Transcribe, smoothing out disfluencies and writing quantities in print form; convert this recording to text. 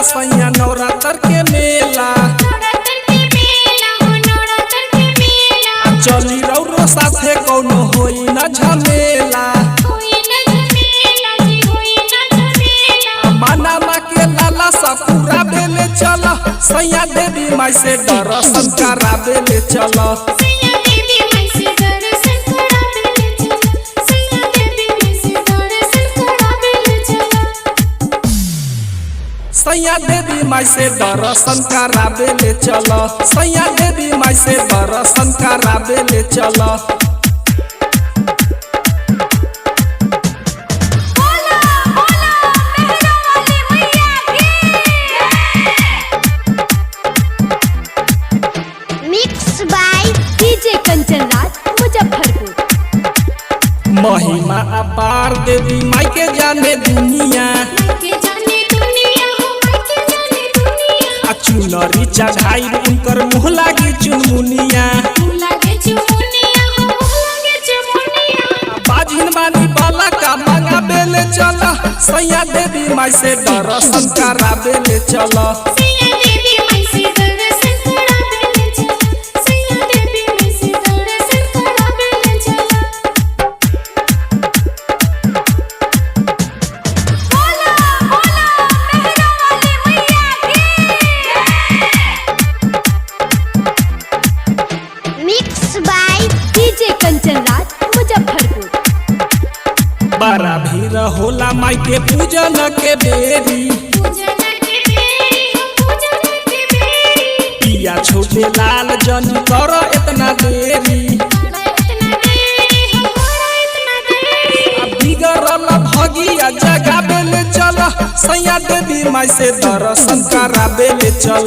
सैया नवरात्र के मेला चली रौरो साथे कौनो होई न झमेला माना के लाला सा पूरा बेले चल सैया देवी माई से दर्शन कराबे ले चल सैया देवी माई से दर्शन कराबे ले चल सैया देवी माई से दर्शन कराबे ले चल mix by DJ Kanchan Raj Muzaffarpur. महिमा अपार देवी माई के जाने दुनिया चुनरी चढ़ाई उनकर मुँह लागे चुनमुनिया बाजिन बानी बाला का मांगा बेले चल सैया देवी माई से दर्शन कराबे ले चल बड़ा भीड़ होला माई के पूजन के बेरी पिया छोटे लाल जन कर इतना देरी बिगड़ल भगिया जगाबे ले चल सैया देवी माई से दर्शन कराबे ले चल।